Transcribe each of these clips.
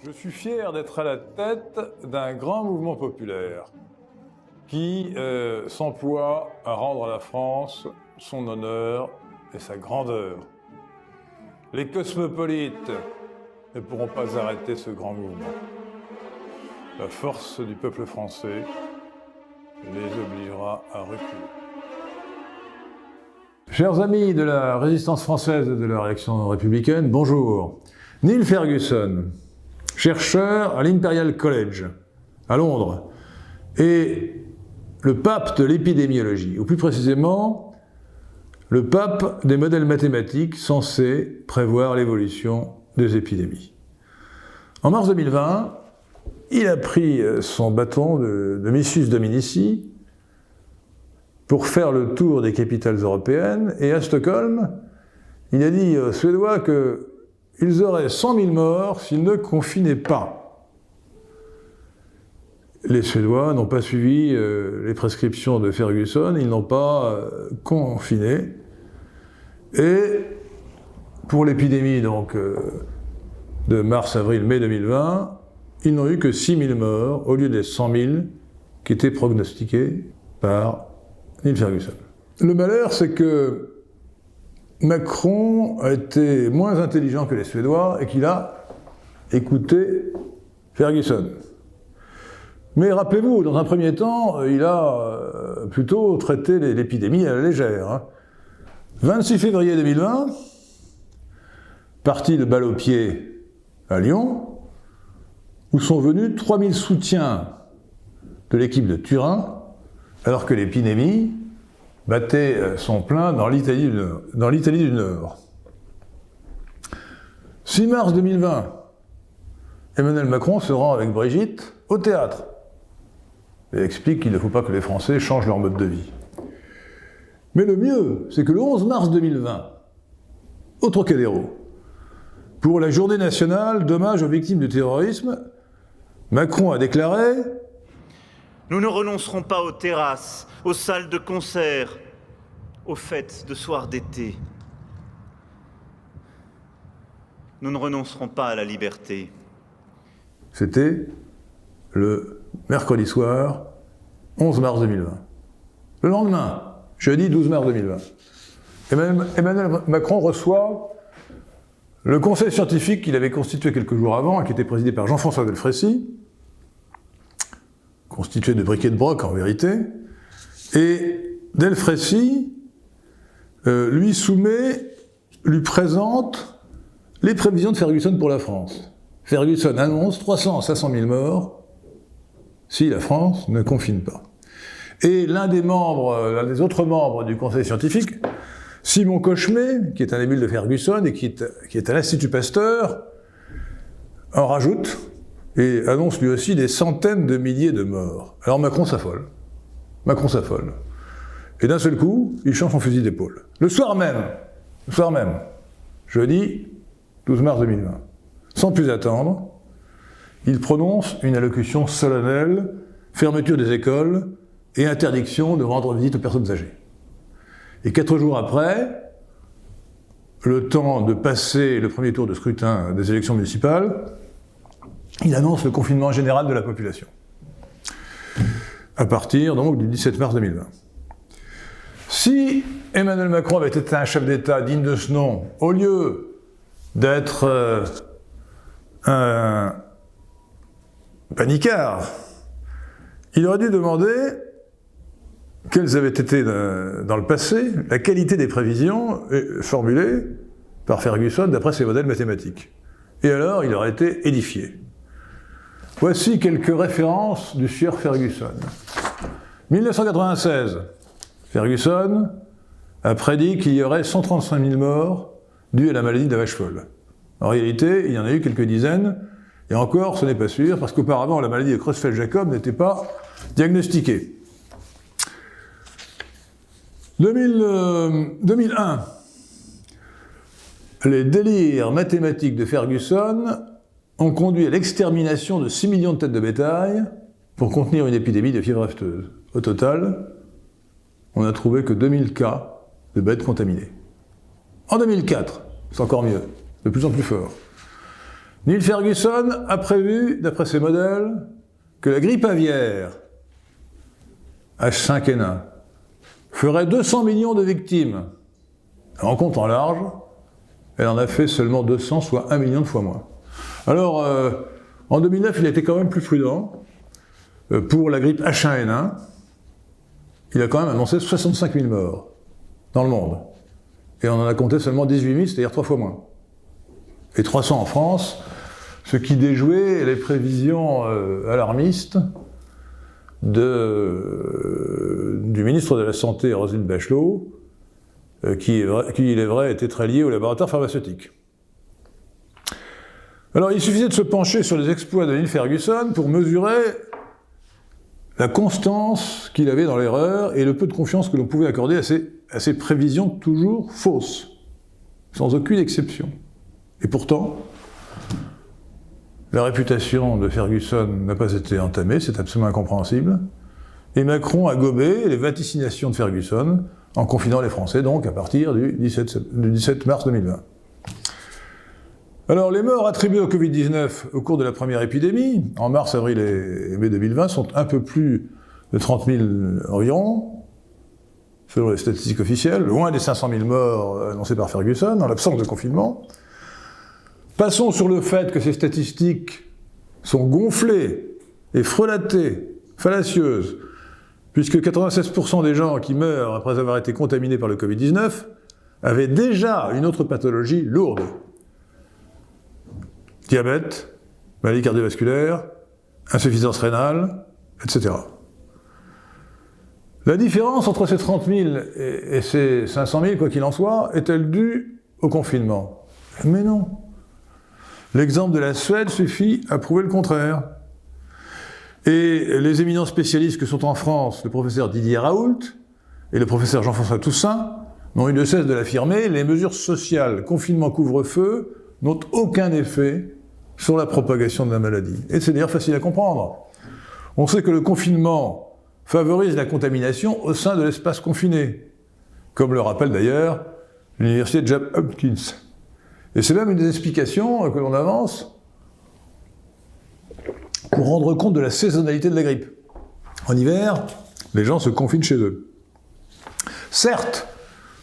Je suis fier d'être à la tête d'un grand mouvement populaire qui s'emploie à rendre à la France son honneur et sa grandeur. Les cosmopolites ne pourront pas arrêter ce grand mouvement. La force du peuple français les obligera à reculer. Chers amis de la résistance française et de la réaction républicaine, bonjour. Neil Ferguson, chercheur à l'Imperial College, à Londres, et le pape de l'épidémiologie, ou plus précisément, le pape des modèles mathématiques censés prévoir l'évolution des épidémies. En mars 2020, il a pris son bâton de Missus Dominici pour faire le tour des capitales européennes, et à Stockholm, il a dit aux Suédois qu'ils auraient 100 000 morts s'ils ne confinaient pas. Les Suédois n'ont pas suivi les prescriptions de Ferguson, ils n'ont pas confiné. Et pour l'épidémie donc, de mars, avril, mai 2020, ils n'ont eu que 6 000 morts au lieu des 100 000 qui étaient prognostiqués par Neil Ferguson. Le malheur, c'est que Macron a été moins intelligent que les Suédois et qu'il a écouté Ferguson. Mais rappelez-vous, dans un premier temps, il a plutôt traité l'épidémie à la légère. 26 février 2020, parti de balle au pied à Lyon, où sont venus 3000 soutiens de l'équipe de Turin, alors que l'épidémie battait son plein dans l'Italie du Nord. 6 mars 2020, Emmanuel Macron se rend avec Brigitte au théâtre et explique qu'il ne faut pas que les Français changent leur mode de vie. Mais le mieux, c'est que le 11 mars 2020, au Trocadéro, pour la journée nationale d'hommage aux victimes du terrorisme, Macron a déclaré « Nous ne renoncerons pas aux terrasses, aux salles de concert, aux fêtes de soirs d'été. Nous ne renoncerons pas à la liberté. » C'était le mercredi soir, 11 mars 2020. Le lendemain, jeudi 12 mars 2020, Emmanuel Macron reçoit le conseil scientifique qu'il avait constitué quelques jours avant et qui était présidé par Jean-François Delfraissy, constitué de briquet de broc en vérité, et Delfraissy lui présente les prévisions de Ferguson pour la France. Ferguson annonce 300 à 500 000 morts si la France ne confine pas. Et l'un des autres membres du conseil scientifique, Simon Cochemet, qui est un émule de Ferguson et qui est à l'Institut Pasteur, en rajoute et annonce lui aussi des centaines de milliers de morts. Alors Macron s'affole. Et d'un seul coup, il change son fusil d'épaule. Le soir même, jeudi 12 mars 2020, sans plus attendre, il prononce une allocution solennelle, fermeture des écoles et interdiction de rendre visite aux personnes âgées. Et 4 jours après, le temps de passer le premier tour de scrutin des élections municipales, il annonce le confinement général de la population, à partir donc du 17 mars 2020. Si Emmanuel Macron avait été un chef d'État digne de ce nom, au lieu d'être un panicard, il aurait dû demander quelles avaient été dans le passé la qualité des prévisions formulées par Ferguson d'après ses modèles mathématiques. Et alors, il aurait été édifié. Voici quelques références du sieur Ferguson. 1996, Ferguson a prédit qu'il y aurait 135 000 morts dus à la maladie de la vache folle. En réalité, il y en a eu quelques dizaines, et encore, ce n'est pas sûr, parce qu'auparavant, la maladie de Creutzfeldt-Jakob n'était pas diagnostiquée. 2001, les délires mathématiques de Ferguson ont conduit à l'extermination de 6 millions de têtes de bétail pour contenir une épidémie de fièvre afteuse. Au total, on n'a trouvé que 2000 cas de bêtes contaminées. En 2004, c'est encore mieux, de plus en plus fort. Neil Ferguson a prévu, d'après ses modèles, que la grippe aviaire, H5N1, ferait 200 millions de victimes. En comptant large, elle en a fait seulement 200, soit 1 million de fois moins. Alors, en 2009, il a été quand même plus prudent. Pour la grippe H1N1, il a quand même annoncé 65 000 morts dans le monde. Et on en a compté seulement 18 000, c'est-à-dire 3 fois moins. Et 300 en France, ce qui déjouait les prévisions alarmistes du ministre de la Santé, Roselyne Bachelot, qui, il est vrai, était très lié au laboratoire pharmaceutique. Alors, il suffisait de se pencher sur les exploits de Neil Ferguson pour mesurer la constance qu'il avait dans l'erreur et le peu de confiance que l'on pouvait accorder à ses prévisions toujours fausses, sans aucune exception. Et pourtant, la réputation de Ferguson n'a pas été entamée, c'est absolument incompréhensible, et Macron a gobé les vaticinations de Ferguson en confinant les Français, donc à partir du 17 mars 2020. Alors, les morts attribuées au Covid-19 au cours de la première épidémie, en mars, avril et mai 2020, sont un peu plus de 30 000 environ, selon les statistiques officielles, loin des 500 000 morts annoncées par Ferguson, en l'absence de confinement. Passons sur le fait que ces statistiques sont gonflées et frelatées, fallacieuses, puisque 96% des gens qui meurent après avoir été contaminés par le Covid-19 avaient déjà une autre pathologie lourde. Diabète, maladie cardiovasculaire, insuffisance rénale, etc. La différence entre ces 30 000 et ces 500 000, quoi qu'il en soit, est-elle due au confinement? Mais non. L'exemple de la Suède suffit à prouver le contraire. Et les éminents spécialistes que sont en France, le professeur Didier Raoult et le professeur Jean-François Toussaint, n'ont eu de cesse de l'affirmer, les mesures sociales, confinement, couvre-feu, n'ont aucun effet sur la propagation de la maladie. Et c'est d'ailleurs facile à comprendre. On sait que le confinement favorise la contamination au sein de l'espace confiné, comme le rappelle d'ailleurs l'université de Johns Hopkins. Et c'est même une des explications que l'on avance pour rendre compte de la saisonnalité de la grippe. En hiver, les gens se confinent chez eux. Certes,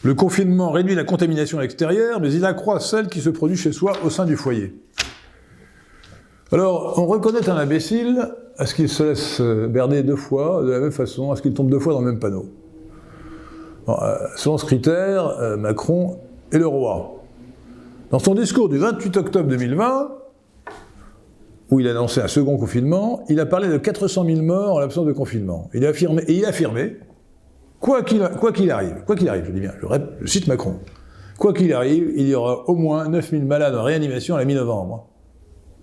le confinement réduit la contamination à l'extérieur, mais il accroît celle qui se produit chez soi au sein du foyer. Alors, on reconnaît un imbécile à ce qu'il se laisse berner 2 fois, de la même façon, à ce qu'il tombe 2 fois dans le même panneau. Bon, selon ce critère, Macron est le roi. Dans son discours du 28 octobre 2020, où il a annoncé un second confinement, il a parlé de 400 000 morts en l'absence de confinement. Il a affirmé, quoi qu'il arrive, je dis bien, je cite Macron, quoi qu'il arrive, il y aura au moins 9 000 malades en réanimation à la mi-novembre.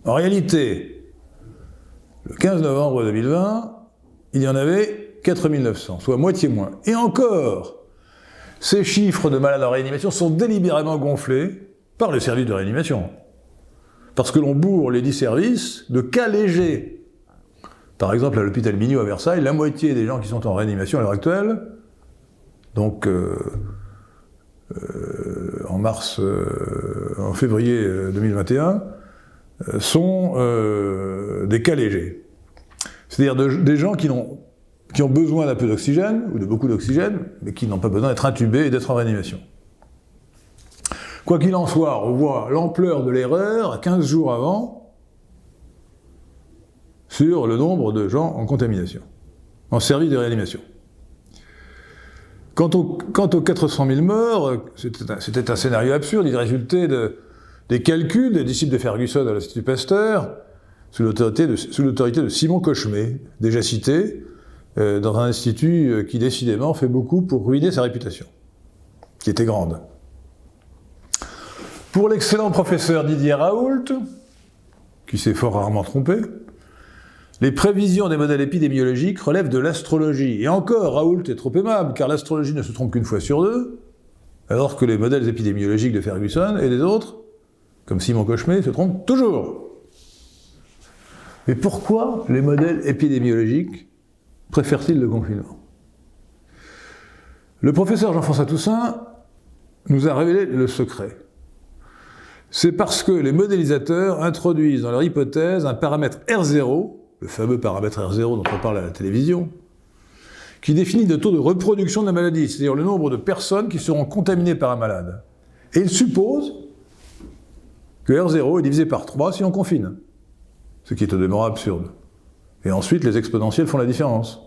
En réalité, le 15 novembre 2020, il y en avait 4 900, soit moitié moins. Et encore, ces chiffres de malades en réanimation sont délibérément gonflés par le service de réanimation. Parce que l'on bourre les 10 services de cas légers. Par exemple, à l'hôpital Mignot à Versailles, la moitié des gens qui sont en réanimation à l'heure actuelle, donc en février 2021, sont des cas légers. C'est-à-dire des gens qui ont besoin d'un peu d'oxygène, ou de beaucoup d'oxygène, mais qui n'ont pas besoin d'être intubés et d'être en réanimation. Quoi qu'il en soit, on voit l'ampleur de l'erreur 15 jours avant sur le nombre de gens en contamination, en service de réanimation. Quant aux 400 000 morts, c'était un scénario absurde, il résultait des calculs des disciples de Ferguson à l'Institut Pasteur, sous l'autorité de Simon Cochemet, déjà cité, dans un institut qui décidément fait beaucoup pour ruiner sa réputation, qui était grande. Pour l'excellent professeur Didier Raoult, qui s'est fort rarement trompé, les prévisions des modèles épidémiologiques relèvent de l'astrologie. Et encore, Raoult est trop aimable, car l'astrologie ne se trompe qu'une fois sur 2, alors que les modèles épidémiologiques de Ferguson et des autres, comme Simon Cochemet, se trompent toujours. Mais pourquoi les modèles épidémiologiques préfèrent-ils le confinement? Le professeur Jean-François Toussaint nous a révélé le secret. c'est parce que les modélisateurs introduisent dans leur hypothèse un paramètre R0, le fameux paramètre R0 dont on parle à la télévision, qui définit le taux de reproduction de la maladie, c'est-à-dire le nombre de personnes qui seront contaminées par un malade. Et il suppose que R0 est divisé par 3 si on confine, ce qui est au demeurant absurde. Et ensuite, les exponentielles font la différence.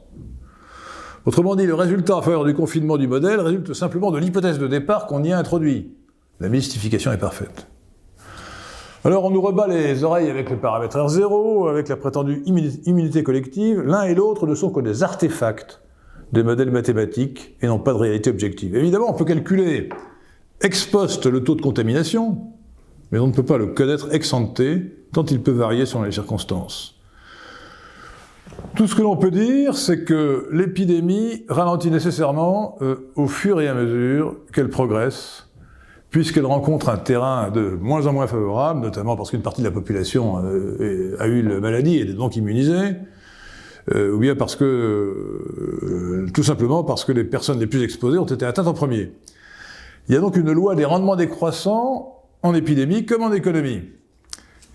Autrement dit, le résultat en faveur du confinement du modèle résulte simplement de l'hypothèse de départ qu'on y a introduit. La mystification est parfaite. Alors on nous rebat les oreilles avec le paramètre R0, avec la prétendue immunité collective. L'un et l'autre ne sont que des artefacts des modèles mathématiques et n'ont pas de réalité objective. Évidemment, on peut calculer ex post le taux de contamination, mais on ne peut pas le connaître ex ante, tant il peut varier selon les circonstances. Tout ce que l'on peut dire, c'est que l'épidémie ralentit nécessairement au fur et à mesure qu'elle progresse, puisqu'elle rencontre un terrain de moins en moins favorable, notamment parce qu'une partie de la population a eu la maladie et est donc immunisée, ou bien parce que, tout simplement parce que les personnes les plus exposées ont été atteintes en premier. Il y a donc une loi des rendements décroissants en épidémie comme en économie.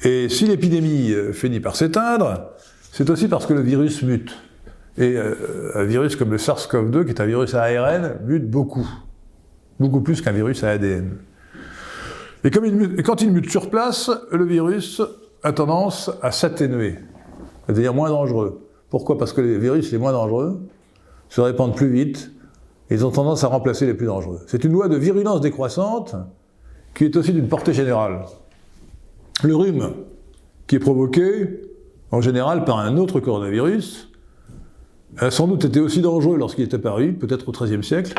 Et si l'épidémie finit par s'éteindre, c'est aussi parce que le virus mute. Et un virus comme le SARS-CoV-2, qui est un virus à ARN, mute beaucoup. Beaucoup plus qu'un virus à ADN. Et quand il mute sur place, le virus a tendance à s'atténuer, à devenir moins dangereux. Pourquoi ? Parce que les virus les moins dangereux se répandent plus vite, et ils ont tendance à remplacer les plus dangereux. C'est une loi de virulence décroissante qui est aussi d'une portée générale. Le rhume, qui est provoqué, en général, par un autre coronavirus, a sans doute été aussi dangereux lorsqu'il est apparu, peut-être au XIIIe siècle,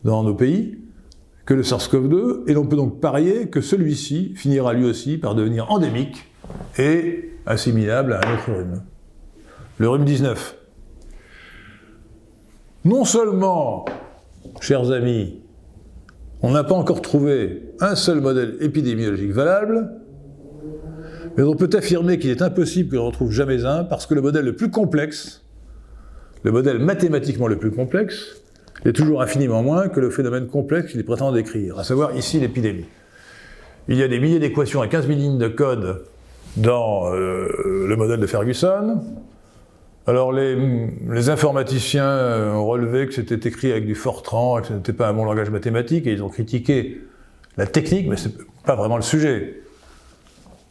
dans nos pays, que le SARS-CoV-2, et l'on peut donc parier que celui-ci finira lui aussi par devenir endémique et assimilable à un autre rhume. Le rhume 19. Non seulement, chers amis, on n'a pas encore trouvé un seul modèle épidémiologique valable, mais on peut affirmer qu'il est impossible que l'on ne retrouve jamais un, parce que le modèle le plus complexe, le modèle mathématiquement le plus complexe, est toujours infiniment moins que le phénomène complexe qu'il prétend décrire, à savoir ici l'épidémie. Il y a des milliers d'équations à 15 000 lignes de code dans le modèle de Ferguson. Alors les informaticiens ont relevé que c'était écrit avec du Fortran et que ce n'était pas un bon langage mathématique, et ils ont critiqué la technique, mais c'est pas vraiment le sujet.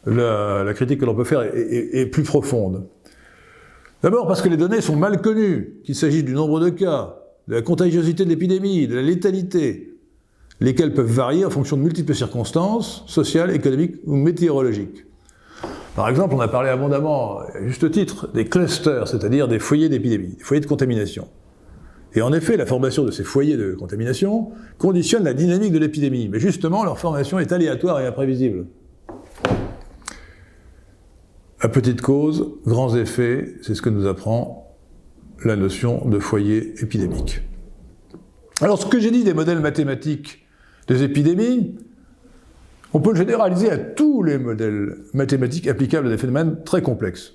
La critique que l'on peut faire est plus profonde. D'abord parce que les données sont mal connues, qu'il s'agisse du nombre de cas, de la contagiosité de l'épidémie, de la létalité, lesquelles peuvent varier en fonction de multiples circonstances, sociales, économiques ou météorologiques. Par exemple, on a parlé abondamment, à juste titre, des clusters, c'est-à-dire des foyers d'épidémie, des foyers de contamination. Et en effet, la formation de ces foyers de contamination conditionne la dynamique de l'épidémie, mais justement, leur formation est aléatoire et imprévisible. À petite cause, grands effets, c'est ce que nous apprend la notion de foyer épidémique. Alors, ce que j'ai dit des modèles mathématiques des épidémies, on peut le généraliser à tous les modèles mathématiques applicables à des phénomènes très complexes.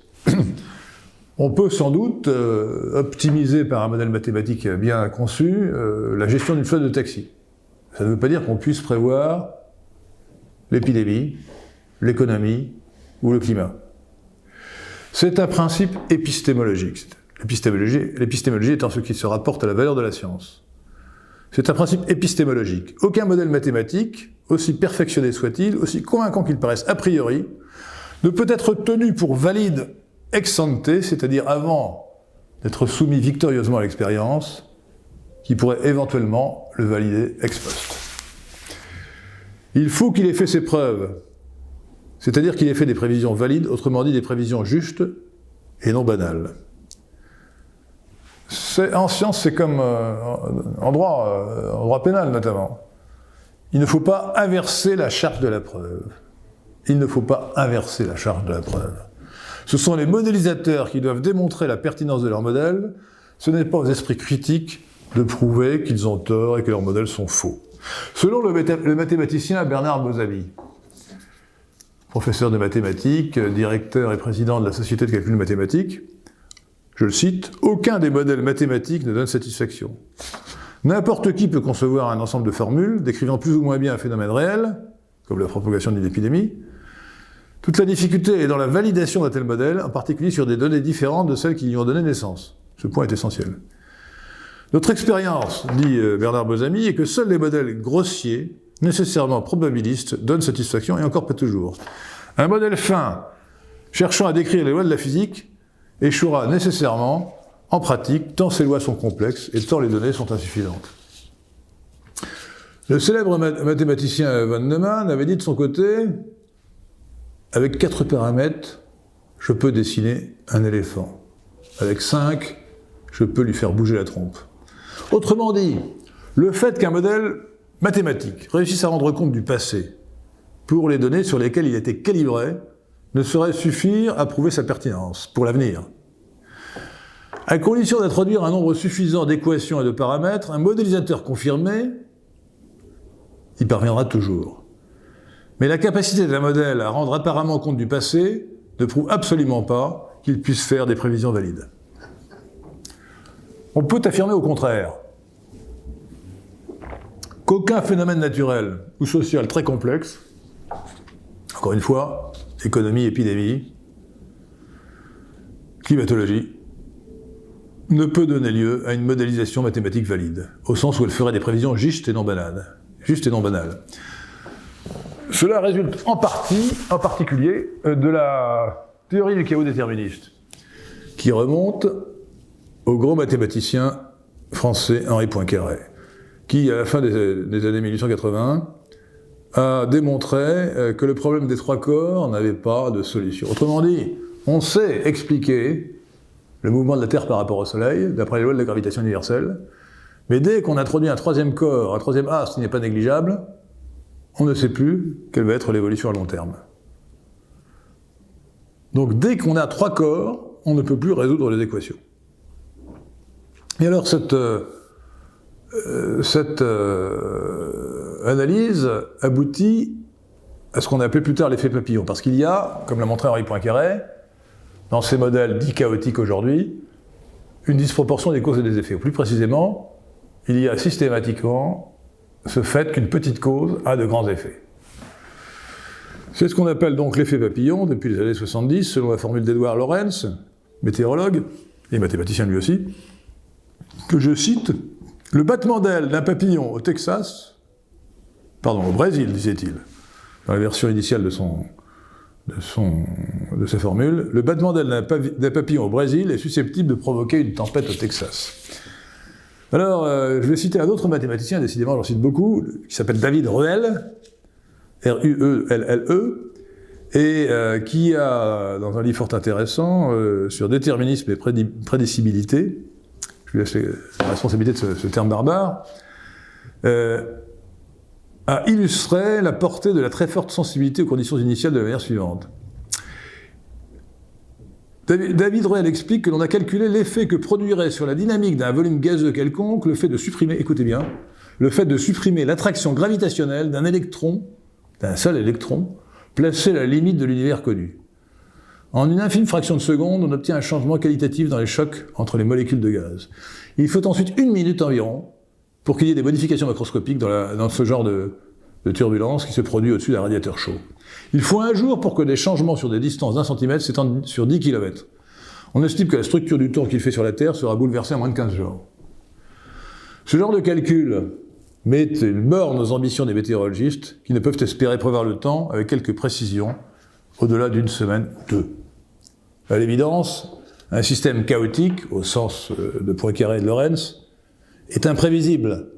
On peut sans doute optimiser par un modèle mathématique bien conçu la gestion d'une flotte de taxis. Ça ne veut pas dire qu'on puisse prévoir l'épidémie, l'économie ou le climat. C'est un principe épistémologique. L'épistémologie étant ce qui se rapporte à la valeur de la science. C'est un principe épistémologique. Aucun modèle mathématique, aussi perfectionné soit-il, aussi convaincant qu'il paraisse a priori, ne peut être tenu pour valide ex ante, c'est-à-dire avant d'être soumis victorieusement à l'expérience, qui pourrait éventuellement le valider ex post. Il faut qu'il ait fait ses preuves, c'est-à-dire qu'il ait fait des prévisions valides, autrement dit des prévisions justes et non banales. En science, c'est comme en droit pénal notamment. Il ne faut pas inverser la charge de la preuve. Il ne faut pas inverser la charge de la preuve. Ce sont les modélisateurs qui doivent démontrer la pertinence de leur modèle. Ce n'est pas aux esprits critiques de prouver qu'ils ont tort et que leurs modèles sont faux. Selon le mathématicien Bernard Mosavi, professeur de mathématiques, directeur et président de la Société de calcul mathématique, je le cite, « Aucun des modèles mathématiques ne donne satisfaction. N'importe qui peut concevoir un ensemble de formules décrivant plus ou moins bien un phénomène réel, comme la propagation d'une épidémie. Toute la difficulté est dans la validation d'un tel modèle, en particulier sur des données différentes de celles qui y ont donné naissance. Ce point est essentiel. Notre expérience, dit Bernard Bozamy, est que seuls les modèles grossiers, nécessairement probabilistes, donnent satisfaction, et encore pas toujours. Un modèle fin, cherchant à décrire les lois de la physique, échouera nécessairement en pratique, tant ces lois sont complexes et tant les données sont insuffisantes. Le célèbre mathématicien von Neumann avait dit de son côté, avec 4 paramètres, je peux dessiner un éléphant. Avec 5, je peux lui faire bouger la trompe. Autrement dit, le fait qu'un modèle mathématique réussisse à rendre compte du passé pour les données sur lesquelles il était calibré ne saurait suffire à prouver sa pertinence pour l'avenir. À condition d'introduire un nombre suffisant d'équations et de paramètres, un modélisateur confirmé y parviendra toujours. Mais la capacité d'un modèle à rendre apparemment compte du passé ne prouve absolument pas qu'il puisse faire des prévisions valides. On peut affirmer au contraire qu'aucun phénomène naturel ou social très complexe, encore une fois, économie, épidémie, climatologie, ne peut donner lieu à une modélisation mathématique valide, au sens où elle ferait des prévisions justes et non banales. Cela résulte en particulier, de la théorie du chaos déterministe, qui remonte au grand mathématicien français Henri Poincaré, qui, à la fin des années 1880, a démontré que le problème des 3 corps n'avait pas de solution. Autrement dit, on sait expliquer le mouvement de la Terre par rapport au Soleil, d'après les lois de la gravitation universelle, mais dès qu'on introduit un 3e corps, un 3e astre qui n'est pas négligeable, on ne sait plus quelle va être l'évolution à long terme. Donc dès qu'on a 3 corps, on ne peut plus résoudre les équations. Et alors cette analyse aboutit à ce qu'on a appelé plus tard l'effet papillon, parce qu'il y a, comme l'a montré Henri Poincaré, dans ces modèles dits chaotiques aujourd'hui, une disproportion des causes et des effets. Ou plus précisément, il y a systématiquement ce fait qu'une petite cause a de grands effets. C'est ce qu'on appelle donc l'effet papillon depuis les années 70, selon la formule d'Edward Lorenz, météorologue et mathématicien lui aussi, que je cite, « Le battement d'aile d'un papillon au Brésil, disait-il, dans la version initiale de sa formule, le battement d'aile d'un papillon au Brésil est susceptible de provoquer une tempête au Texas. » Alors, je vais citer un autre mathématicien, décidément j'en cite beaucoup, qui s'appelle David Ruelle, R-U-E-L-L-E, et qui a, dans un livre fort intéressant, sur déterminisme et prédicibilité, je lui laisse la responsabilité de ce terme barbare, a illustré la portée de la très forte sensibilité aux conditions initiales de la manière suivante. David Ruelle explique que l'on a calculé l'effet que produirait sur la dynamique d'un volume gazeux quelconque le fait de supprimer, écoutez bien, le fait de supprimer l'attraction gravitationnelle d'un électron, d'un seul électron, placé à la limite de l'univers connu. En une infime fraction de seconde, on obtient un changement qualitatif dans les chocs entre les molécules de gaz. Il faut ensuite 1 minute environ pour qu'il y ait des modifications macroscopiques dans ce genre de turbulence qui se produit au-dessus d'un radiateur chaud. Il faut 1 jour pour que des changements sur des distances d'1 centimètre s'étendent sur 10 km. On estime que la structure du tour qu'il fait sur la Terre sera bouleversée en moins de 15 jours. Ce genre de calcul met une borne aux ambitions des météorologistes qui ne peuvent espérer prévoir le temps avec quelque précision au-delà d'1 semaine ou 2. À l'évidence, un système chaotique, au sens de Poincaré et de Lorenz, est imprévisible,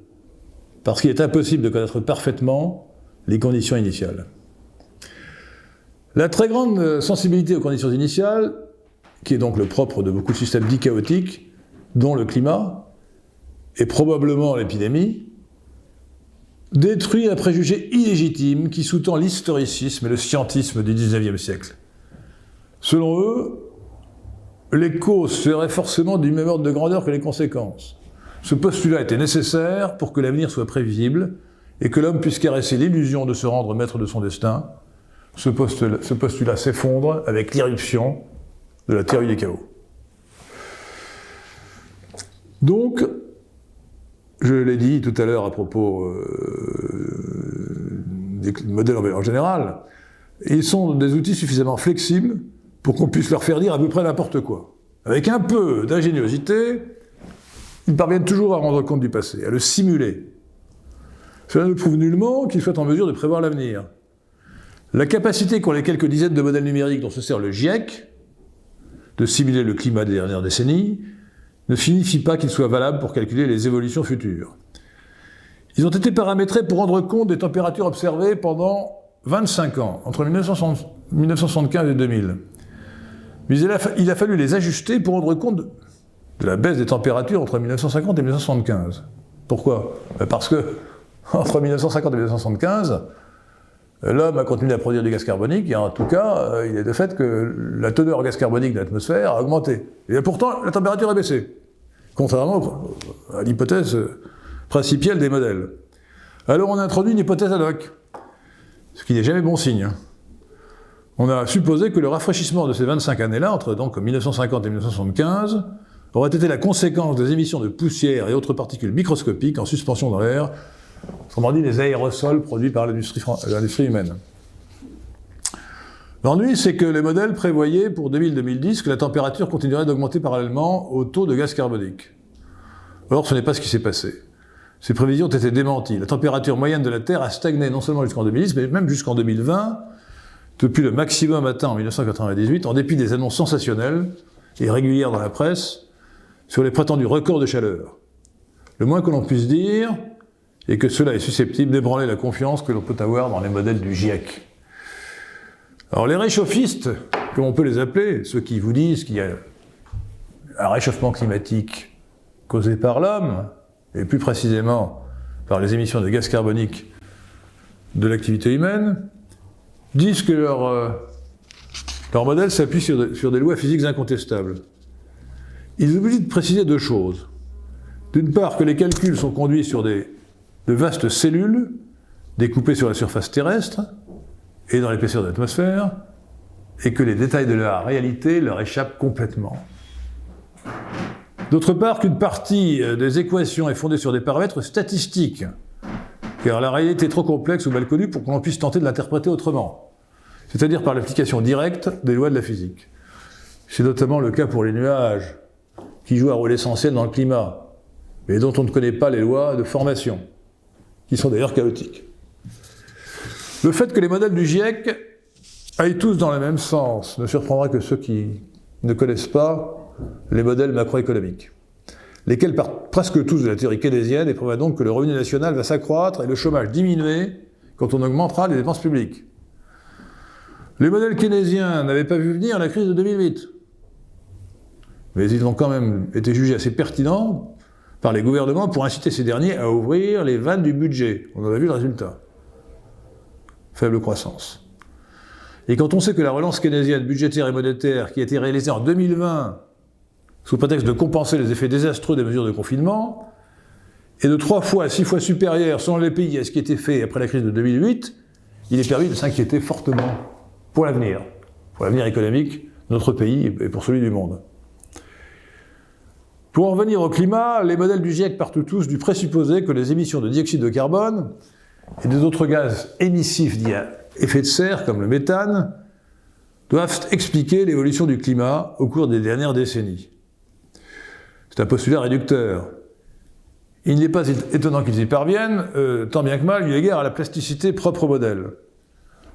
parce qu'il est impossible de connaître parfaitement les conditions initiales. La très grande sensibilité aux conditions initiales, qui est donc le propre de beaucoup de systèmes dits chaotiques, dont le climat, et probablement l'épidémie, détruit un préjugé illégitime qui sous-tend l'historicisme et le scientisme du XIXe siècle. Selon eux, les causes seraient forcément du même ordre de grandeur que les conséquences. Ce postulat était nécessaire pour que l'avenir soit prévisible et que l'homme puisse caresser l'illusion de se rendre maître de son destin. Ce postulat s'effondre avec l'irruption de la théorie des chaos. Donc, je l'ai dit tout à l'heure à propos des modèles en général, ils sont des outils suffisamment flexibles pour qu'on puisse leur faire dire à peu près n'importe quoi. Avec un peu d'ingéniosité, ils parviennent toujours à rendre compte du passé, à le simuler. Cela ne prouve nullement qu'ils soient en mesure de prévoir l'avenir. La capacité qu'ont les quelques dizaines de modèles numériques dont se sert le GIEC de simuler le climat des dernières décennies ne signifie pas qu'ils soient valables pour calculer les évolutions futures. Ils ont été paramétrés pour rendre compte des températures observées pendant 25 ans, entre 1975 et 2000. Mais il a fallu les ajuster pour rendre compte de la baisse des températures entre 1950 et 1975. Pourquoi ? Parce que, entre 1950 et 1975, l'homme a continué à produire du gaz carbonique, et en tout cas, il est de fait que la teneur en gaz carbonique de l'atmosphère a augmenté. Et pourtant, la température a baissé, contrairement à l'hypothèse principielle des modèles. Alors on a introduit une hypothèse ad hoc, ce qui n'est jamais bon signe. On a supposé que le rafraîchissement de ces 25 années-là, entre donc 1950 et 1975, aurait été la conséquence des émissions de poussière et autres particules microscopiques en suspension dans l'air, autrement dit les aérosols produits par l'industrie humaine. L'ennui, c'est que les modèles prévoyaient pour 2000-2010 que la température continuerait d'augmenter parallèlement au taux de gaz carbonique. Or, ce n'est pas ce qui s'est passé. Ces prévisions ont été démenties. La température moyenne de la Terre a stagné non seulement jusqu'en 2010, mais même jusqu'en 2020, depuis le maximum atteint en 1998, en dépit des annonces sensationnelles et régulières dans la presse sur les prétendus records de chaleur. Le moins que l'on puisse dire est que cela est susceptible d'ébranler la confiance que l'on peut avoir dans les modèles du GIEC. Alors les réchauffistes, comme on peut les appeler, ceux qui vous disent qu'il y a un réchauffement climatique causé par l'homme, et plus précisément par les émissions de gaz carbonique de l'activité humaine, disent que leur modèle s'appuie sur des lois physiques incontestables. Ils oublient de préciser deux choses. D'une part, que les calculs sont conduits sur de vastes cellules découpées sur la surface terrestre et dans l'épaisseur de l'atmosphère, et que les détails de la réalité leur échappent complètement. D'autre part, qu'une partie des équations est fondée sur des paramètres statistiques, car la réalité est trop complexe ou mal connue pour qu'on puisse tenter de l'interpréter autrement, c'est-à-dire par l'application directe des lois de la physique. C'est notamment le cas pour les nuages, qui jouent un rôle essentiel dans le climat, mais dont on ne connaît pas les lois de formation, qui sont d'ailleurs chaotiques. Le fait que les modèles du GIEC aillent tous dans le même sens ne surprendra que ceux qui ne connaissent pas les modèles macroéconomiques, lesquels partent presque tous de la théorie keynésienne et prévoient donc que le revenu national va s'accroître et le chômage diminuer quand on augmentera les dépenses publiques. Les modèles keynésiens n'avaient pas vu venir la crise de 2008, mais ils ont quand même été jugés assez pertinents par les gouvernements pour inciter ces derniers à ouvrir les vannes du budget. On en a vu le résultat. Faible croissance. Et quand on sait que la relance keynésienne budgétaire et monétaire qui a été réalisée en 2020 sous prétexte de compenser les effets désastreux des mesures de confinement est de 3 fois à 6 fois supérieure selon les pays à ce qui était fait après la crise de 2008, il est permis de s'inquiéter fortement pour l'avenir économique de notre pays et pour celui du monde. Pour en revenir au climat, les modèles du GIEC partent tous du présupposé que les émissions de dioxyde de carbone et des autres gaz émissifs dits à effet de serre, comme le méthane, doivent expliquer l'évolution du climat au cours des dernières décennies. C'est un postulat réducteur. Il n'est pas étonnant qu'ils y parviennent, tant bien que mal, eu égard à la plasticité propre au modèle.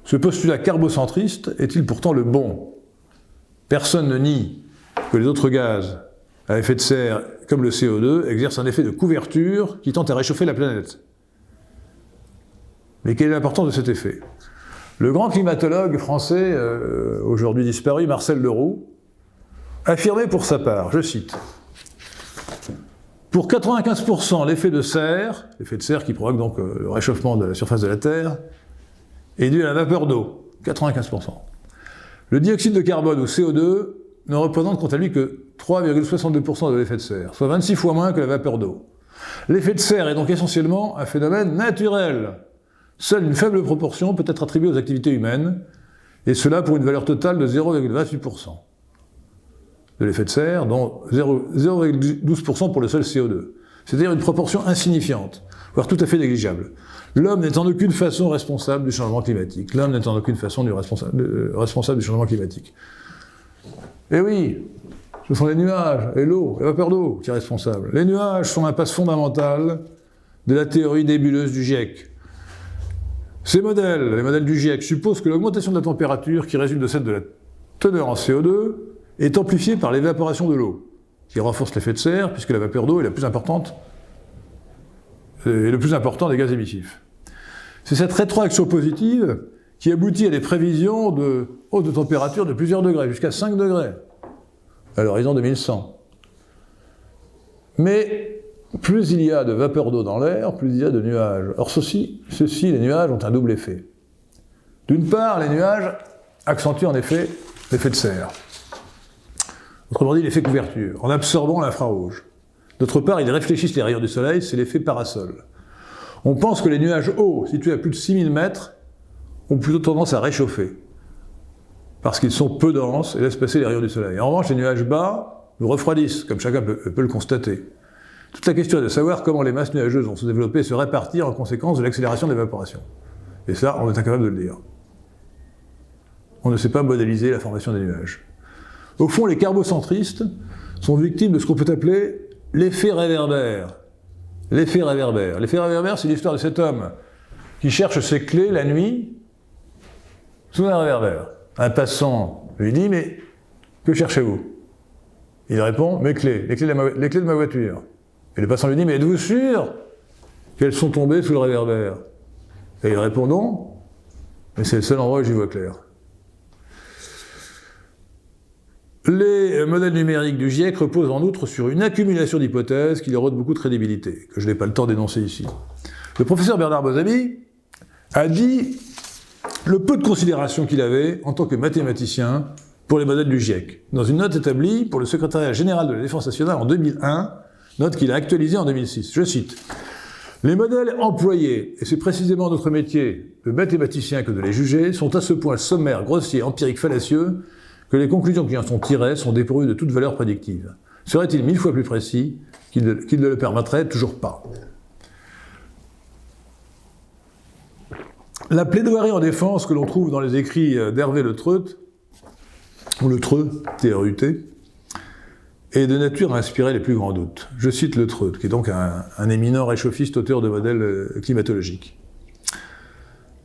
Ce postulat carbocentriste est-il pourtant le bon ? Personne ne nie que les autres gaz à effet de serre, comme le CO2, exercent un effet de couverture qui tente à réchauffer la planète. Mais quelle est l'importance de cet effet ? Le grand climatologue français, aujourd'hui disparu, Marcel Leroux, affirmait pour sa part, je cite, « Pour 95%, l'effet de serre qui provoque donc le réchauffement de la surface de la Terre, est dû à la vapeur d'eau, 95%. Le dioxyde de carbone ou CO2 ne représente quant à lui que 3,62% de l'effet de serre, soit 26 fois moins que la vapeur d'eau. L'effet de serre est donc essentiellement un phénomène naturel. Seule une faible proportion peut être attribuée aux activités humaines, et cela pour une valeur totale de 0,28% de l'effet de serre, dont 0,12% pour le seul CO2. C'est-à-dire une proportion insignifiante. voire tout à fait négligeable. L'homme n'est en aucune façon responsable du changement climatique. L'homme n'est en aucune façon responsable du changement climatique. Eh oui, ce sont les nuages et l'eau, la vapeur d'eau qui est responsable. Les nuages sont l'impasse fondamentale de la théorie nébuleuse du GIEC. Ces modèles, les modèles du GIEC, supposent que l'augmentation de la température qui résulte de celle de la teneur en CO2 est amplifiée par l'évaporation de l'eau, qui renforce l'effet de serre, puisque la vapeur d'eau est la plus importante et le plus important des gaz émissifs. C'est cette rétroaction positive qui aboutit à des prévisions de hausse de température de plusieurs degrés, jusqu'à 5 degrés, à l'horizon 2100. Mais plus il y a de vapeur d'eau dans l'air, plus il y a de nuages. Or, ceux-ci, les nuages, ont un double effet. D'une part, les nuages accentuent en effet l'effet de serre. Autrement dit, l'effet couverture, en absorbant l'infrarouge. D'autre part, ils réfléchissent les rayons du soleil, c'est l'effet parasol. On pense que les nuages hauts, situés à plus de 6000 mètres, ont plutôt tendance à réchauffer, parce qu'ils sont peu denses et laissent passer les rayons du soleil. En revanche, les nuages bas nous refroidissent, comme chacun peut le constater. Toute la question est de savoir comment les masses nuageuses vont se développer et se répartir en conséquence de l'accélération de l'évaporation. Et ça, on est incapable de le dire. On ne sait pas modéliser la formation des nuages. Au fond, les carbocentristes sont victimes de ce qu'on peut appeler l'effet réverbère. L'effet réverbère. L'effet réverbère, c'est l'histoire de cet homme qui cherche ses clés la nuit sous un réverbère. Un passant lui dit « Mais que cherchez-vous » Il répond « Mes clés, les clés de ma voiture ». Et le passant lui dit « Mais êtes-vous sûr qu'elles sont tombées sous le réverbère » Et il répond « Non, mais c'est le seul endroit où j'y vois clair ». Les modèles numériques du GIEC reposent en outre sur une accumulation d'hypothèses qui leur ôtent beaucoup de crédibilité, que je n'ai pas le temps d'énoncer ici. Le professeur Bernard Bozamy a dit le peu de considération qu'il avait en tant que mathématicien pour les modèles du GIEC. Dans une note établie pour le secrétariat général de la Défense nationale en 2001, note qu'il a actualisée en 2006. Je cite « Les modèles employés, et c'est précisément notre métier de mathématicien que de les juger, sont à ce point sommaires, grossiers, empiriques, fallacieux, que les conclusions qui en sont tirées sont dépourvues de toute valeur prédictive. Serait-il 1000 fois plus précis qu'il ne le permettrait toujours pas ?» La plaidoirie en défense que l'on trouve dans les écrits d'Hervé Le Treut, ou Le Treut, T-R-U-T, est de nature à inspirer les plus grands doutes. Je cite Le Treut, qui est donc un éminent réchauffiste auteur de modèles climatologiques.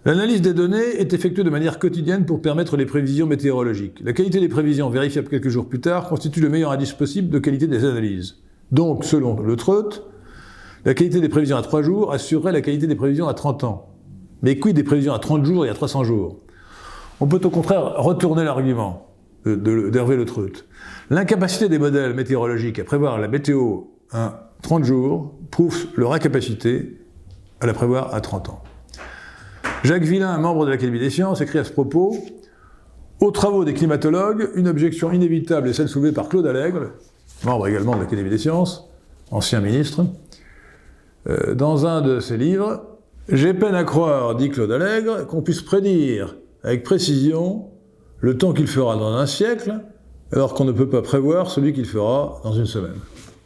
L'analyse des données est effectuée de manière quotidienne pour permettre les prévisions météorologiques. La qualité des prévisions, vérifiables quelques jours plus tard, constitue le meilleur indice possible de qualité des analyses. Donc, selon Le Treut, la qualité des prévisions à 3 jours assurerait la qualité des prévisions à 30 ans. Mais quid des prévisions à 30 jours et à 300 jours? On peut au contraire retourner l'argument d'Hervé Le Treut. L'incapacité des modèles météorologiques à prévoir la météo à 30 jours prouve leur incapacité à la prévoir à 30 ans. Jacques Villain, membre de l'Académie des sciences, écrit à ce propos « Aux travaux des climatologues, une objection inévitable est celle soulevée par Claude Allègre, membre également de l'Académie des sciences, ancien ministre. Dans un de ses livres, « J'ai peine à croire, dit Claude Allègre, qu'on puisse prédire avec précision le temps qu'il fera dans un siècle, alors qu'on ne peut pas prévoir celui qu'il fera dans une semaine. »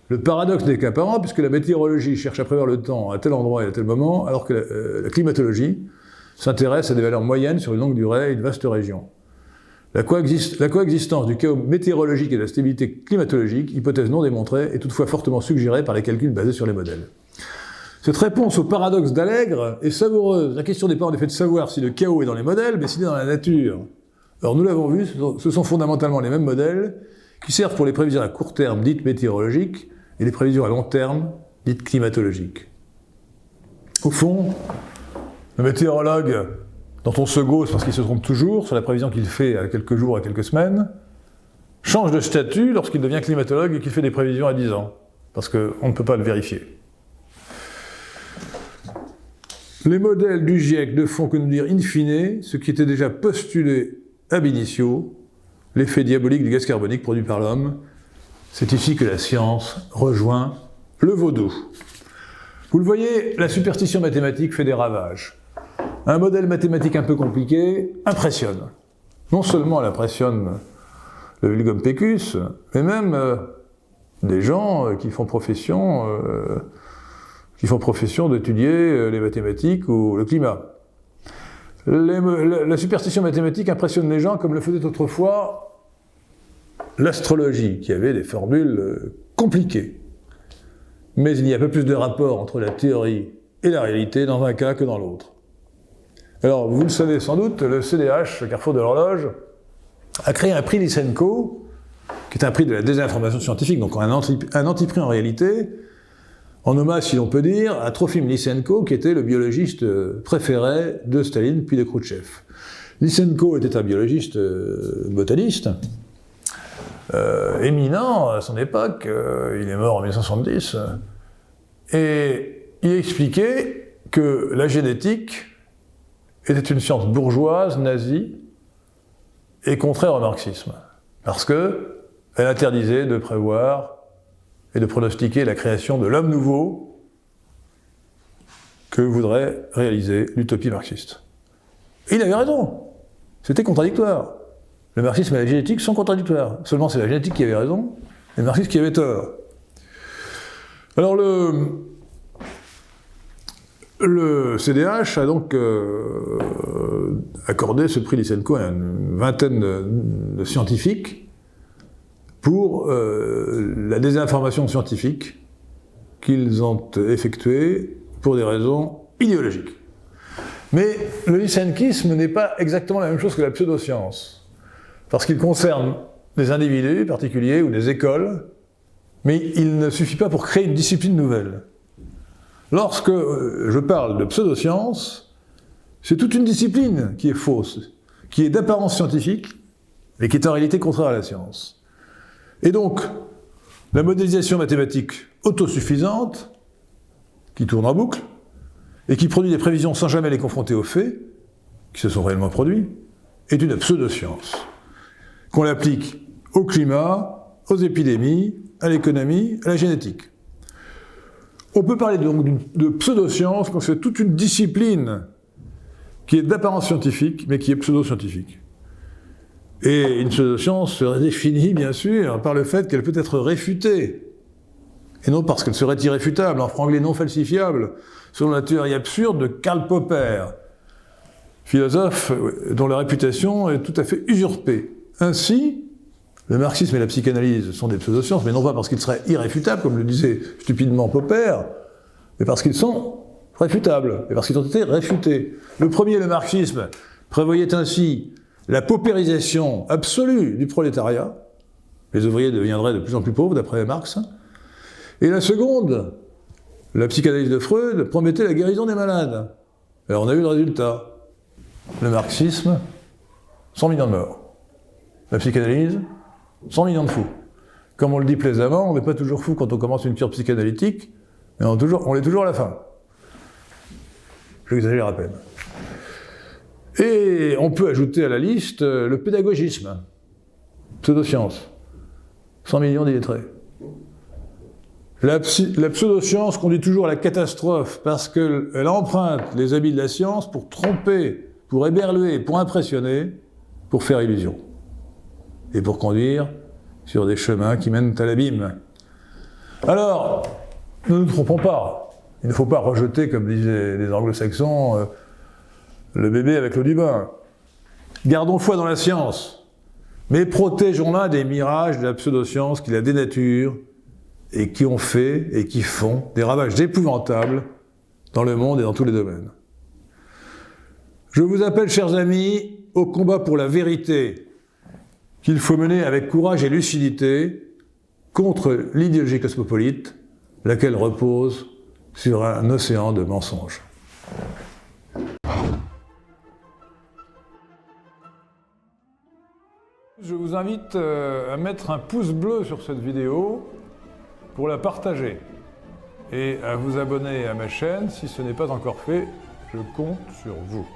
Le paradoxe n'est qu'apparent, puisque la météorologie cherche à prévoir le temps à tel endroit et à tel moment, alors que la climatologie s'intéresse à des valeurs moyennes sur une longue durée et une vaste région. La coexistence du chaos météorologique et de la stabilité climatologique, hypothèse non démontrée, est toutefois fortement suggérée par les calculs basés sur les modèles. Cette réponse au paradoxe d'Allègre est savoureuse. La question n'est pas en effet de savoir si le chaos est dans les modèles, mais s'il est dans la nature. Or, nous l'avons vu, ce sont fondamentalement les mêmes modèles qui servent pour les prévisions à court terme dites météorologiques et les prévisions à long terme dites climatologiques. Au fond, le météorologue, dont on se gausse parce qu'il se trompe toujours sur la prévision qu'il fait à quelques jours, à quelques semaines, change de statut lorsqu'il devient climatologue et qu'il fait des prévisions à 10 ans, parce qu'on ne peut pas le vérifier. Les modèles du GIEC ne font que nous dire in fine ce qui était déjà postulé ab initio, l'effet diabolique du gaz carbonique produit par l'homme. C'est ici que la science rejoint le vaudou. Vous le voyez, la superstition mathématique fait des ravages. Un modèle mathématique un peu compliqué impressionne. Non seulement elle impressionne le vulgum pecus, mais même des gens qui font profession qui font profession d'étudier les mathématiques ou le climat. La superstition mathématique impressionne les gens comme le faisait autrefois l'astrologie, qui avait des formules compliquées. Mais il y a un peu plus de rapport entre la théorie et la réalité dans un cas que dans l'autre. Alors, vous le savez sans doute, le CDH, le Carrefour de l'Horloge, a créé un prix Lysenko, qui est un prix de la désinformation scientifique, donc un antiprix en réalité, en hommage, si l'on peut dire, à Trofim Lysenko, qui était le biologiste préféré de Staline puis de Khrouchtchev. Lysenko était un biologiste botaniste, éminent à son époque, il est mort en 1970, et il expliquait que la génétique était une science bourgeoise, nazie, et contraire au marxisme, parce qu'elle interdisait de prévoir et de pronostiquer la création de l'homme nouveau que voudrait réaliser l'utopie marxiste. Et il avait raison, c'était contradictoire. Le marxisme et la génétique sont contradictoires. Seulement c'est la génétique qui avait raison, et le marxisme qui avait tort. Alors le CDH a donc accordé ce prix Lysenko à une vingtaine de scientifiques pour la désinformation scientifique qu'ils ont effectuée pour des raisons idéologiques. Mais le lysenkisme n'est pas exactement la même chose que la pseudoscience, parce qu'il concerne des individus particuliers ou des écoles, mais il ne suffit pas pour créer une discipline nouvelle. Lorsque je parle de pseudoscience, c'est toute une discipline qui est fausse, qui est d'apparence scientifique, mais qui est en réalité contraire à la science. Et donc, la modélisation mathématique autosuffisante, qui tourne en boucle, et qui produit des prévisions sans jamais les confronter aux faits, qui se sont réellement produits, est une pseudoscience, qu'on l'applique au climat, aux épidémies, à l'économie, à la génétique. On peut parler donc de pseudoscience quand c'est toute une discipline qui est d'apparence scientifique, mais qui est pseudo-scientifique. Et une pseudoscience serait définie, bien sûr, par le fait qu'elle peut être réfutée, et non parce qu'elle serait irréfutable, en franglais non falsifiable, selon la théorie absurde de Karl Popper, philosophe dont la réputation est tout à fait usurpée. Ainsi, le marxisme et la psychanalyse sont des pseudosciences, mais non pas parce qu'ils seraient irréfutables, comme le disait stupidement Popper, mais parce qu'ils sont réfutables, et parce qu'ils ont été réfutés. Le premier, le marxisme, prévoyait ainsi la paupérisation absolue du prolétariat. Les ouvriers deviendraient de plus en plus pauvres, d'après Marx. Et la seconde, la psychanalyse de Freud, promettait la guérison des malades. Alors on a eu le résultat. Le marxisme, 100 millions de morts. La psychanalyse, 100 millions de fous. Comme on le dit plaisamment, on n'est pas toujours fou quand on commence une cure psychanalytique, mais on l'est toujours à la fin. J'exagère à peine. Et on peut ajouter à la liste le pédagogisme, pseudoscience, 100 millions d'illettrés. La pseudoscience conduit toujours à la catastrophe parce qu'elle emprunte les habits de la science pour tromper, pour éberluer, pour impressionner, pour faire illusion. Et pour conduire sur des chemins qui mènent à l'abîme. Alors, ne nous trompons pas. Il ne faut pas rejeter, comme disaient les anglo-saxons, le bébé avec l'eau du bain. Gardons foi dans la science, mais protégeons-la des mirages de la pseudoscience qui la dénaturent et qui ont fait et qui font des ravages épouvantables dans le monde et dans tous les domaines. Je vous appelle, chers amis, au combat pour la vérité qu'il faut mener avec courage et lucidité contre l'idéologie cosmopolite, laquelle repose sur un océan de mensonges. Je vous invite à mettre un pouce bleu sur cette vidéo pour la partager et à vous abonner à ma chaîne si ce n'est pas encore fait. Je compte sur vous.